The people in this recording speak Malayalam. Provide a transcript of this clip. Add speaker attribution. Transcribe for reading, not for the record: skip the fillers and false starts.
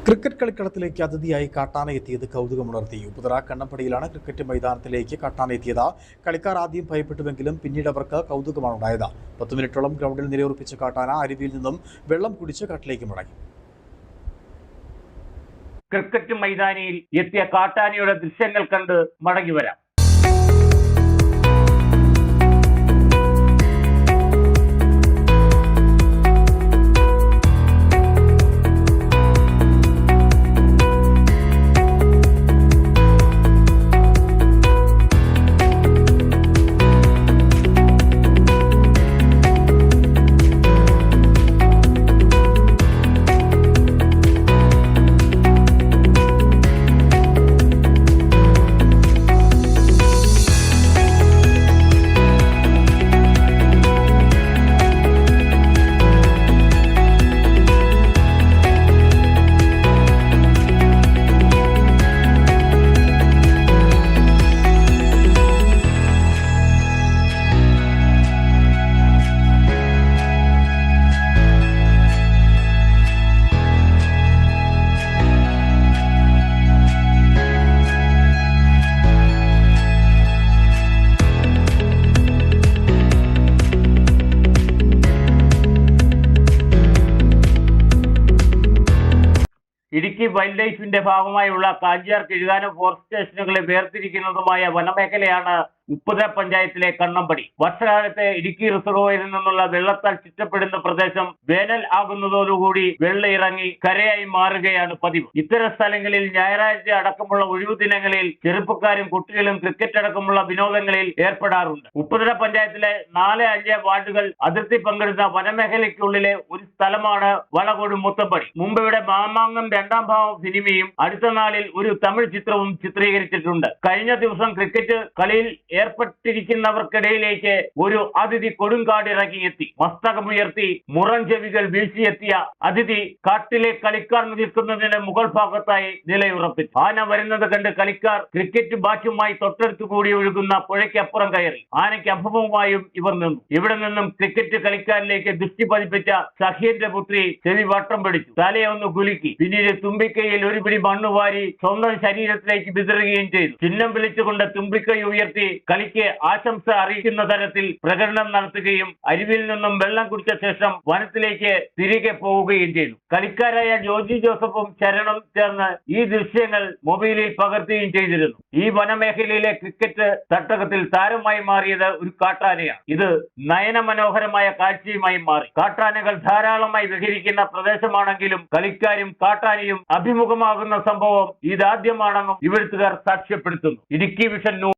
Speaker 1: ക്രിക്കറ്റ് കളിക്കളത്തിലേക്ക് അതിഥിയായി കാട്ടാന എത്തിയത് കൗതുകമുണർത്തി. ഉപ്പുതറ കണ്ണമ്പടിയിലാണ് ക്രിക്കറ്റ് മൈതാനത്തിലേക്ക് കാട്ടാന എത്തിയത്. കളിക്കാർ ആദ്യം ഭയപ്പെട്ടുവെങ്കിലും പിന്നീട് അവർക്ക് കൗതുകമാണ് ഉണ്ടായത്. 10 മിനിറ്റോളം ഗ്രൗണ്ടിൽ നിലയുറപ്പിച്ച കാട്ടാന അരുവിയിൽ നിന്നും വെള്ളം കുടിച്ച് കാട്ടിലേക്ക് മടങ്ങി.
Speaker 2: ക്രിക്കറ്റ് മൈതാനിയിൽ എത്തിയ കാട്ടാനയുടെ ദൃശ്യങ്ങൾ കണ്ട് മടങ്ങി വരാം. ഇടുക്കി വൈൽഡ് ലൈഫിന്റെ ഭാഗമായുള്ള കാഞ്ചിയാർ കിഴുകാനം ഫോറസ്റ്റ് സ്റ്റേഷനുകളെ വേർതിരിക്കുന്നതുമായ വനമേഖലയാണ് ഉപ്പുതറ പഞ്ചായത്തിലെ കണ്ണമ്പടി. വർഷകാലത്തെ ഇടുക്കി റിസർവോയറിൽ നിന്നുള്ള വെള്ളത്താൽ ചുറ്റപ്പെടുന്ന പ്രദേശം വേനൽ ആകുന്നതോടുകൂടി വെള്ളം ഇറങ്ങി കരയായി മാറുകയാണ് പതിവ്. ഇത്തരം സ്ഥലങ്ങളിൽ ഞായറാഴ്ച അടക്കമുള്ള ഒഴിവു ദിനങ്ങളിൽ ചെറുപ്പക്കാരും കുട്ടികളും ക്രിക്കറ്റ് അടക്കമുള്ള വിനോദങ്ങളിൽ ഏർപ്പെടാറുണ്ട്. ഉപ്പുതറ പഞ്ചായത്തിലെ 4-5 വാർഡുകൾ അതിർത്തി പങ്കിടുന്ന വനമേഖലയ്ക്കുള്ളിലെ ഒരു സ്ഥലമാണ് വളകോട് മുത്തപ്പടി. മുമ്പ് ഇവിടെ മാമാങ്കം 2ാം ഭാഗം സിനിമയും അടുത്ത നാളിൽ ഒരു തമിഴ് ചിത്രവും ചിത്രീകരിച്ചിട്ടുണ്ട്. കഴിഞ്ഞ ദിവസം ക്രിക്കറ്റ് കളിയിൽ ഏർപ്പെട്ടിരിക്കുന്നവർക്കിടയിലേക്ക് ഒരു അതിഥി കൊടുങ്കാടിറങ്ങി എത്തി. മസ്തകമുയർത്തി മുറം ചെവികൾ വീഴ്ചയെത്തിയ അതിഥി കാട്ടിലെ കളിക്കാർ നിൽക്കുന്നതിന് മുകൾ ഭാഗത്തായി നിലയുറപ്പിച്ചു. ആന വരുന്നത് കണ്ട് കളിക്കാർ ക്രിക്കറ്റ് ബാറ്റുമായി തൊട്ടടുത്തു കൂടി ഒഴുകുന്ന പുഴയ്ക്കപ്പുറം കയറി. ആനയ്ക്ക് അഭിമുഖമായും ഇവർ നിന്നു. ഇവിടെ നിന്നും ക്രിക്കറ്റ് കളിക്കാരിലേക്ക് ദൃഷ്ടി പതിപ്പിച്ച സഹ്യന്റെ പുത്രി ചെവി വട്ടം പിടിച്ചു, തലയൊന്ന് കുലുക്കി. പിന്നീട് തുമ്പിക്കൈയിൽ ഒരു പിടി മണ്ണ് വാരി സ്വന്തം ശരീരത്തിലേക്ക് വിതറുകയും ചെയ്തു. ചിഹ്നം വിളിച്ചുകൊണ്ട് തുമ്പിക്കൈ ഉയർത്തി കളിക്ക് ആശംസ അറിയിക്കുന്ന തരത്തിൽ പ്രകടനം നടത്തുകയും അരുവിയിൽ നിന്നും വെള്ളം കുടിച്ച ശേഷം വനത്തിലേക്ക് തിരികെ പോവുകയും ചെയ്തു. കളിക്കാരായ ജോജി ജോസഫും ശരണും ചേർന്ന് ഈ ദൃശ്യങ്ങൾ മൊബൈലിൽ പകർത്തുകയും ചെയ്തിരുന്നു. ഈ വനമേഖലയിലെ ക്രിക്കറ്റ് തട്ടകത്തിൽ താരമായി മാറിയത് ഒരു കാട്ടാനയാണ്. ഇത് നയനമനോഹരമായ കാഴ്ചയുമായി മാറി. കാട്ടാനകൾ ധാരാളമായി വിഹരിക്കുന്ന പ്രദേശമാണെങ്കിലും കളിക്കാരും കാട്ടാനയും അഭിമുഖമാകുന്ന സംഭവം ഇതാദ്യമാണെന്നും ഇവിടുത്തുകാർ സാക്ഷ്യപ്പെടുത്തുന്നു. Idukki vision news.